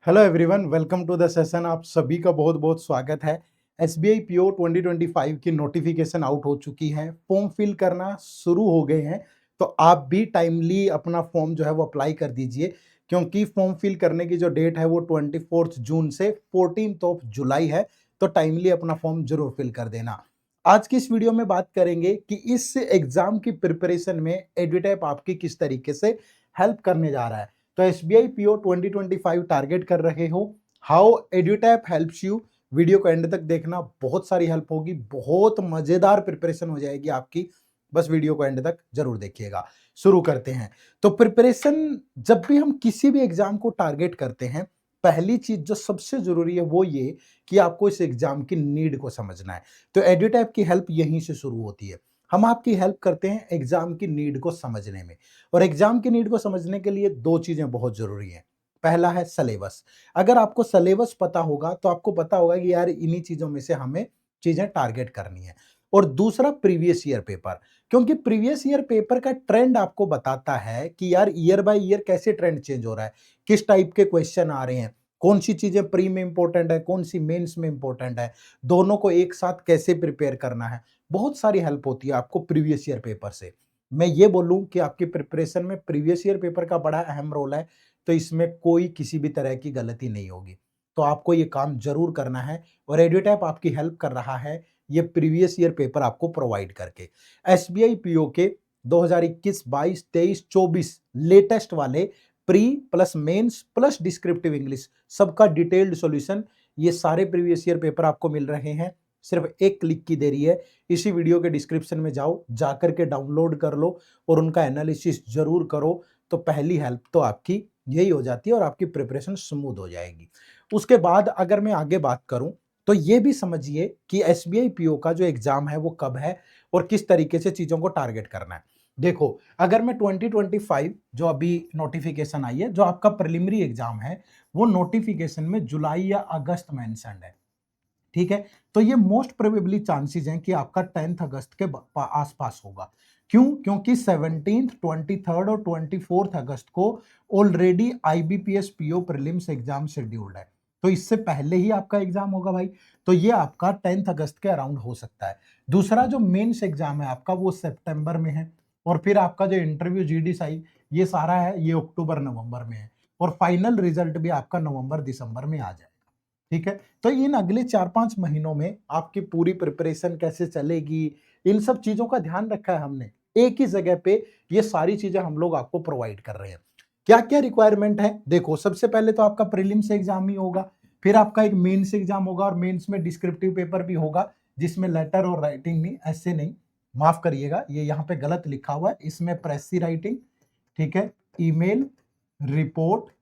Hello everyone, welcome to the session. आप सभी का बहुत बहुत स्वागत है। एसबीआई पीओ 2025 की नोटिफिकेशन आउट हो चुकी है, फॉर्म फिल करना शुरू हो गए हैं। तो आप भी टाइमली अपना फॉर्म जो है वो अप्लाई कर दीजिए, क्योंकि फॉर्म फिल करने की जो डेट है वो 24 जून से 14 जुलाई है। तो टाइमली अपना फॉर्म जरूर फिल कर देना। आज की इस वीडियो में बात करेंगे कि इस एग्जाम की प्रिपरेशन में एडुटैप आपकी किस तरीके से हेल्प करने जा रहा है। तो एसबीआई पीओ 2025 टारगेट कर रहे हो, हाउ एडुटैप हेल्प्स यू। वीडियो को एंड तक देखना, बहुत सारी हेल्प होगी, बहुत मजेदार प्रिपरेशन हो जाएगी आपकी। बस वीडियो को एंड तक जरूर देखिएगा। शुरू करते हैं। तो प्रिपरेशन, जब भी हम किसी भी एग्जाम को टारगेट करते हैं, पहली चीज जो सबसे जरूरी है वो ये कि आपको इस एग्जाम की नीड को समझना है। तो एडुटैप की हेल्प यहीं से शुरू होती है। हम आपकी हेल्प करते हैं एग्जाम की नीड को समझने में। और एग्जाम की नीड को समझने के लिए दो चीजें बहुत जरूरी हैं। पहला है सिलेबस। अगर आपको सिलेबस पता होगा तो आपको पता होगा कि यार इन्हीं चीजों में से हमें चीजें टारगेट करनी है। और दूसरा प्रीवियस ईयर पेपर, क्योंकि प्रीवियस ईयर पेपर का ट्रेंड आपको बताता है कि यार ईयर बाय ईयर कैसे ट्रेंड चेंज हो रहा है, किस टाइप के क्वेश्चन आ रहे हैं, कौन सी चीजें प्री में इंपॉर्टेंट है, कौन सी मेंस में इंपॉर्टेंट है, दोनों को एक साथ कैसे प्रिपेयर करना है। बहुत सारी हेल्प होती है आपको प्रीवियस ईयर पेपर से। मैं ये बोलूं कि आपकी प्रिपरेशन में प्रीवियस ईयर पेपर का बड़ा अहम रोल है, तो इसमें कोई किसी भी तरह की गलती नहीं होगी। तो आपको ये काम जरूर करना है, और एडुटैप आपकी हेल्प कर रहा है ये प्रीवियस ईयर पेपर आपको प्रोवाइड करके। एसबीआई पीओ के 2021, 22, 23, 24 लेटेस्ट वाले pre plus mains plus descriptive English सबका डिटेल्ड सॉल्यूशन, ये सारे प्रीवियस ईयर पेपर आपको मिल रहे हैं। सिर्फ एक क्लिक की देरी है। इसी वीडियो के डिस्क्रिप्शन में जाओ, जाकर के डाउनलोड कर लो और उनका एनालिसिस जरूर करो। तो पहली हेल्प तो आपकी यही हो जाती है और आपकी प्रिपरेशन स्मूथ हो जाएगी। उसके बाद अगर मैं आगे बात करूं, तो ये भी समझिए कि एसबीआई पीओ का जो एग्जाम है वो कब है और किस तरीके से चीजों को टारगेट करना है। देखो, अगर मैं 2025 जो अभी नोटिफिकेशन आई है, जो आपका प्रिलिमिनरी एग्जाम है, वो नोटिफिकेशन में जुलाई या अगस्त मेंशन्ड है। ठीक है। तो ये मोस्ट प्रोबेबली चांसेस हैं कि आपका 10 अगस्त के आसपास होगा। क्यों? क्योंकि 17th, 23rd और 24th अगस्त को already IBPS PO prelims exam scheduled है। तो इससे पहले ही आपका एग्जाम होगा भाई। तो ये आपका 10 अगस्त के अराउंड हो सकता है। दूसरा जो मेंस एग्जाम है आपका, वो सितंबर में है। और फिर आपका जो इंटरव्यू जीडीसाई, ये सारा है, ये अक्टूबर नवंबर में है। और फाइनल रिजल्ट भी आपका नवंबर दिसंबर में आ जाए। ठीक है। तो इन अगले 4-5 महीनों में आपकी पूरी प्रिपरेशन कैसे चलेगी, इन सब चीजों का ध्यान रखा है हमने। एक ही जगह पे ये सारी चीजें हम लोग आपको प्रोवाइड कर रहे हैं। क्या क्या रिक्वायरमेंट है? देखो, सबसे पहले तो आपका प्रीलिम्स एग्जाम ही होगा, फिर आपका एक मेंस एग्जाम होगा, और मेंस में डिस्क्रिप्टिव पेपर भी होगा, जिसमें लेटर और राइटिंग नहीं, ऐसे नहीं, माफ करिएगा, ये यहाँ पे गलत लिखा हुआ है, इसमें प्रेसी राइटिंग, ठीक है, ईमेल, रिपोर्ट,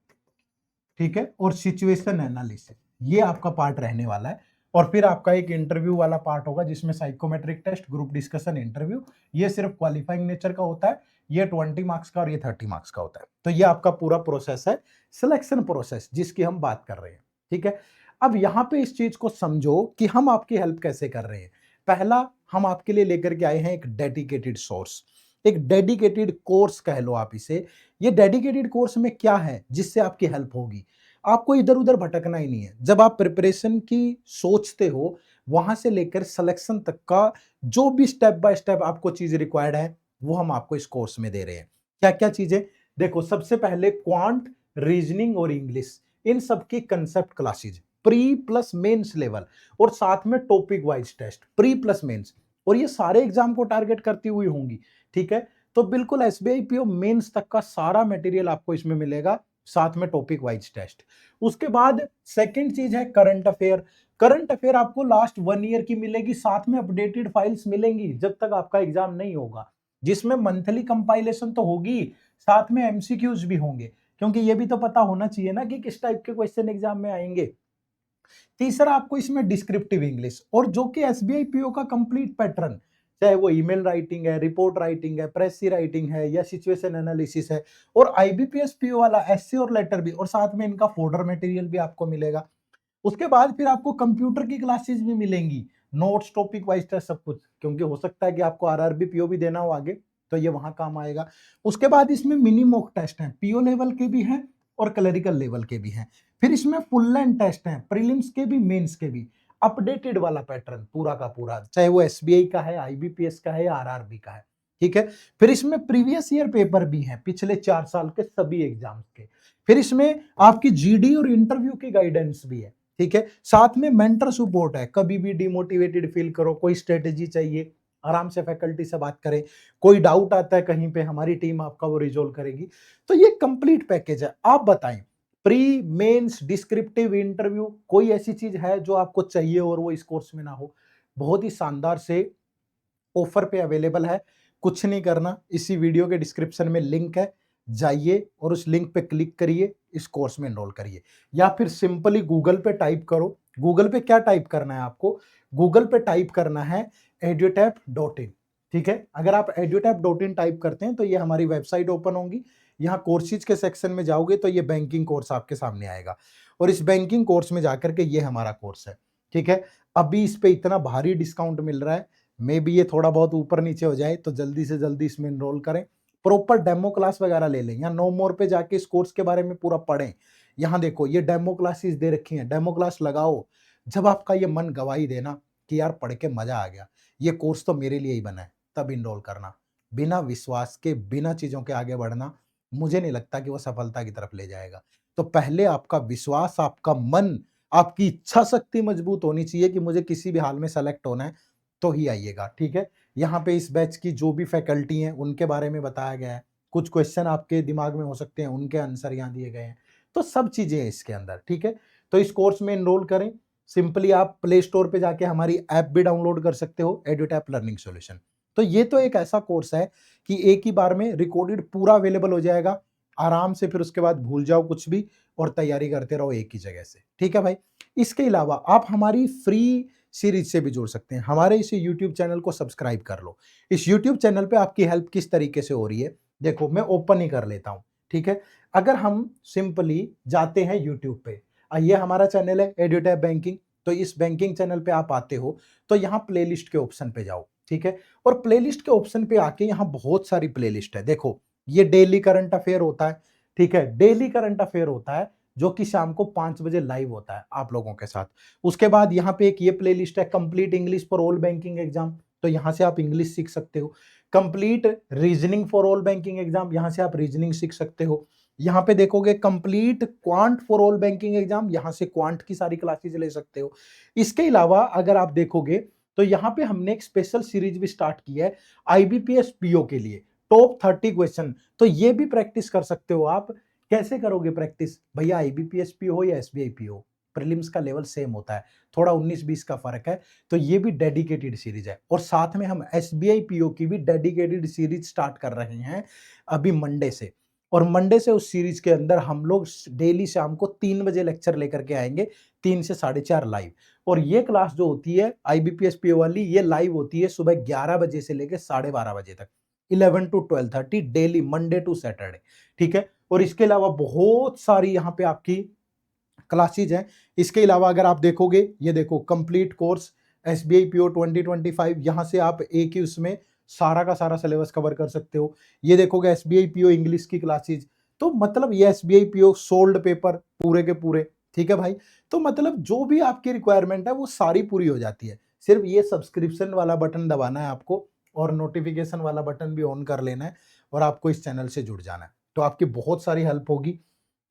ठीक है, और सिचुएशन एनालिसिस, ये आपका पार्ट रहने वाला है। और फिर आपका एक इंटरव्यू वाला पार्ट होगा, जिसमें psychometric test, group discussion, interview, ये सिर्फ क्वालिफाइंग नेचर का होता है। ये 20 मार्क्स का और ये 30 मार्क्स का होता है। तो ये आपका पूरा प्रोसेस है, सिलेक्शन प्रोसेस, जिसकी हम बात कर रहे हैं। ठीक है। अब यहां पे इस चीज को समझो कि हम आपकी हेल्प कैसे कर रहे हैं। पहला, हम आपके लिए लेकर के आए हैं एक डेडिकेटेड सोर्स, एक डेडिकेटेड कोर्स कह लो आप इसे। ये डेडिकेटेड कोर्स में क्या है जिससे आपकी हेल्प होगी? आपको इधर उधर भटकना ही नहीं है। जब आप प्रिपरेशन की सोचते हो, वहां से लेकर सिलेक्शन तक का जो भी स्टेप बाय स्टेप आपको चीज रिक्वायर्ड है, वो हम आपको इस कोर्स में दे रहे हैं। क्या क्या चीजें? देखो, सबसे पहले क्वांट, रीजनिंग और इंग्लिश, इन सब की concept classes, pre plus mains level, और साथ में topic wise test, pre plus mains, और ये सारे एग्जाम को टारगेट करती हुई होंगी। ठीक है। तो बिल्कुल एसबीआई पीओ मेंस तक का सारा मटेरियल आपको इसमें मिलेगा, साथ में टॉपिक वाइज टेस्ट। उसके बाद सेकंड चीज है करंट अफेयर। करंट अफेयर आपको लास्ट 1 ईयर की मिलेगी, साथ में अपडेटेड फाइल्स मिलेंगी जब तक आपका एग्जाम नहीं होगा, जिसमें मंथली कंपाइलेशन तो होगी, साथ में एमसीक्यूज भी होंगे, क्योंकि ये भी तो पता होना चाहिए ना कि किस टाइप के क्वेश्चन एग्जाम में आएंगे। तीसरा, आपको इसमें डिस्क्रिप्टिव इंग्लिश, और जो कि एसबीआई पीओ का कंप्लीट पैटर्न, चाहे वो ईमेल राइटिंग है, रिपोर्ट राइटिंग है, प्रेसी राइटिंग है, या सिचुएशन एनालिसिस है, और आईबीपीएस पीओ वाला एसए और लेटर भी, और साथ में इनका फोल्डर मटेरियल भी आपको मिलेगा। उसके बाद फिर आपको कंप्यूटर की क्लासेस भी मिलेंगी, नोट्स, टॉपिक वाइज टेस्ट, सब कुछ, क्योंकि हो सकता है कि आपको आरआरबी पीओ भी देना हो आगे, तो ये वहां काम आएगा। उसके बाद इसमें मिनी मॉक टेस्ट हैं, पीओ लेवल के भी हैं और क्लरिकल लेवल के भी हैं। फिर इसमें फुल लेंथ टेस्ट हैं, प्रीलिम्स के भी मेंस के भी, अपडेटेड वाला पैटर्न पूरा का पूरा, चाहे वो एसबीआई का है, आईबीपीएस का है या आरआरबी का है, ठीक है। फिर इसमें प्रीवियस ईयर पेपर भी हैं, पिछले 4 साल के सभी एग्जाम्स के। फिर इसमें आपकी जीडी और इंटरव्यू की गाइडेंस भी है, ठीक है। साथ में मेंटर सपोर्ट है, कभी भी डिमोटिवेटेड फील करो, कोई स्ट्रेटेजी चाहिए, आराम से फैकल्टी से बात करें, कोई डाउट आता है कहीं पे, हमारी टीम आपका वो रिजोल्व करेगी। तो ये कंप्लीट पैकेज है। आप बताएं, प्री मेंस डिस्क्रिप्टिव इंटरव्यू, कोई ऐसी चीज है जो आपको चाहिए और वो इस कोर्स में ना हो? बहुत ही शानदार से ऑफर पे अवेलेबल है। कुछ नहीं करना, इसी वीडियो के डिस्क्रिप्शन में लिंक है, जाइए और उस लिंक पे क्लिक करिए, इस कोर्स में एनरोल करिए। या फिर सिंपली गूगल पे टाइप करो। गूगल पे क्या टाइप करना है आपको? गूगल पे टाइप करना है edutap.in, ठीक है। अगर आप edutap.in टाइप करते हैं तो ये हमारी वेबसाइट ओपन होगी। यहाँ कोर्सेज के सेक्शन में जाओगे तो ये बैंकिंग कोर्स आपके सामने आएगा, और इस बैंकिंग कोर्स में जाकर के ये हमारा कोर्स है, ठीक है। अभी इस पे इतना भारी डिस्काउंट मिल रहा है, मे बी ये थोड़ा बहुत ऊपर नीचे हो जाए, तो जल्दी से जल्दी इसमें एनरोल करें। प्रॉपर डेमो क्लास वगैरह ले लें, या नो मोर पे जाके इस कोर्स के बारे में पूरा पढ़ें। यहाँ देखो ये डेमो क्लासेस दे रखी हैं, डेमो क्लास लगाओ। जब आपका ये मन गवाही देना कि यार पढ़ के मजा आ गया, ये कोर्स तो मेरे लिए ही बना है, तब इनरोल करना। बिना विश्वास के, बिना चीजों के आगे बढ़ना, मुझे नहीं लगता कि वो सफलता की तरफ ले जाएगा। तो पहले आपका विश्वास, आपका मन, आपकी इच्छा शक्ति मजबूत होनी चाहिए कि मुझे किसी भी हाल में सेलेक्ट होना है, तो ही आइएगा, ठीक है। यहाँ पे इस बैच की जो भी फैकल्टी हैं उनके बारे में बताया गया है। कुछ क्वेश्चन आपके दिमाग में हो सकते हैं, उनके आंसर यहाँ दिए गए हैं। तो सब चीजें हैं इसके अंदर, ठीक है। तो इस कोर्स में एनरोल करें। सिंपली आप प्ले स्टोर पे जाके हमारी ऐप भी डाउनलोड कर सकते हो, एडुटैप लर्निंग सॉल्यूशन। तो ये तो एक ऐसा कोर्स है कि एक ही बार में रिकॉर्डेड पूरा अवेलेबल हो जाएगा, आराम से फिर उसके बाद भूल जाओ कुछ भी और तैयारी करते रहो एक ही जगह से, ठीक है भाई। इसके अलावा आप हमारी फ्री सीरीज से भी जुड़ सकते हैं। हमारे इस यूट्यूब चैनल को सब्सक्राइब कर लो। इस यूट्यूब चैनल पे आपकी हेल्प किस तरीके से हो रही है, देखो मैं ओपन ही कर लेता हूं, ठीक है। अगर हम सिंपली जाते हैं यूट्यूब पे, ये हमारा चैनल है एडुटैप बैंकिंग, तो इस बैंकिंग चैनल पे आप आते हो तो यहाँ प्लेलिस्ट के ऑप्शन पे जाओ, ठीक है। और प्लेलिस्ट के ऑप्शन पे आके यहाँ बहुत सारी प्लेलिस्ट है। देखो ये डेली करंट अफेयर होता है, ठीक है, डेली करंट अफेयर होता है, जो कि शाम को 5 बजे लाइव होता है आप लोगों के साथ। उसके बाद यहाँ पे एक ये प्लेलिस्ट है, complete English for all banking exam, तो यहाँ से आप इंग्लिश सीख सकते हो। Complete reasoning for all banking exam, यहाँ से आप रीजनिंग सीख सकते हो। यहाँ पे देखोगे complete quant for all banking exam, यहाँ से क्वांट की सारी क्लासेज ले सकते हो। इसके अलावा अगर आप देखोगे तो यहाँ पे हमने एक स्पेशल सीरीज भी स्टार्ट की है आईबीपीएस पीओ के लिए, टॉप 30 क्वेश्चन। तो ये भी प्रैक्टिस कर सकते हो आप। कैसे करोगे प्रैक्टिस भैया? आईबीपीएस पीओ हो या एसबीआई पीओ, प्रीलिम्स का लेवल सेम होता है, थोड़ा 19-20 का फर्क है। तो ये भी डेडिकेटेड सीरीज है, और साथ में हम एसबीआई पीओ की भी डेडिकेटेड सीरीज स्टार्ट कर रहे हैं अभी मंडे से। और मंडे से उस सीरीज के अंदर हम लोग डेली शाम को 3 बजे लेक्चर लेकर के आएंगे, 3 से 4:30 लाइव। और ये क्लास जो होती है आईबीपीएस पीओ वाली, ये लाइव होती है सुबह 11 बजे से लेकर 12:30 बजे तक, 11 to 12:30 daily, Monday to Saturday, ठीक है। और इसके अलावा बहुत सारी यहाँ पे आपकी क्लासेज हैं। इसके अलावा अगर आप देखोगे, ये देखो कंप्लीट कोर्स एसबीआई पीओ 2025, यहाँ से आप एक ही उसमें सारा का सारा सिलेबस कवर कर सकते हो। ये देखोगे एसबीआई पीओ इंग्लिश की क्लासेज, तो मतलब ये एसबीआई पीओ सोल्ड पेपर पूरे के पूरे, ठीक है भाई। तो मतलब जो भी आपकी रिक्वायरमेंट है वो सारी पूरी हो जाती है। सिर्फ ये सब्सक्रिप्शन वाला बटन दबाना है आपको, और नोटिफिकेशन वाला बटन भी ऑन कर लेना है, और आपको इस चैनल से जुड़ जाना है, तो आपकी बहुत सारी हेल्प होगी,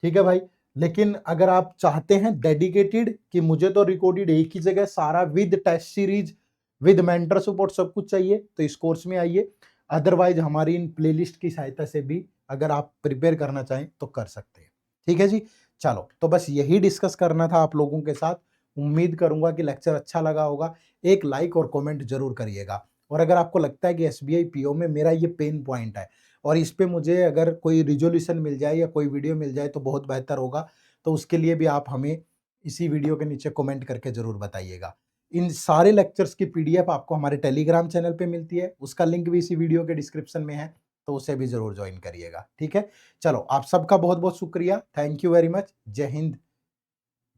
ठीक है भाई। लेकिन अगर आप चाहते हैं डेडिकेटेड कि मुझे तो रिकॉर्डेड एक ही जगह सारा with test series with mentor support सब कुछ चाहिए, तो इस कोर्स में आइए। अदरवाइज हमारी इन प्लेलिस्ट की सहायता से भी अगर आप प्रिपेयर करना चाहें तो कर सकते हैं, ठीक है जी। चलो, तो बस यही डिस्कस करना था आप लोगों के साथ। उम्मीद करूंगा कि लेक्चर अच्छा लगा होगा। एक लाइक और कमेंट जरूर करिएगा। और अगर आपको लगता है कि एसबीआई पीओ में मेरा ये पेन पॉइंट है और इस पे मुझे अगर कोई रिजोल्यूशन मिल जाए या कोई वीडियो मिल जाए तो बहुत बेहतर होगा, तो उसके लिए भी आप हमें इसी वीडियो के नीचे कमेंट करके जरूर बताइएगा। इन सारे लेक्चर्स की पीडीएफ आपको हमारे टेलीग्राम चैनल पे मिलती है, उसका लिंक भी इसी वीडियो के डिस्क्रिप्शन में है, तो उसे भी जरूर ज्वाइन करिएगा, ठीक है। चलो, आप सबका बहुत बहुत शुक्रिया, थैंक यू वेरी मच। जय हिंद,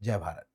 जय भारत।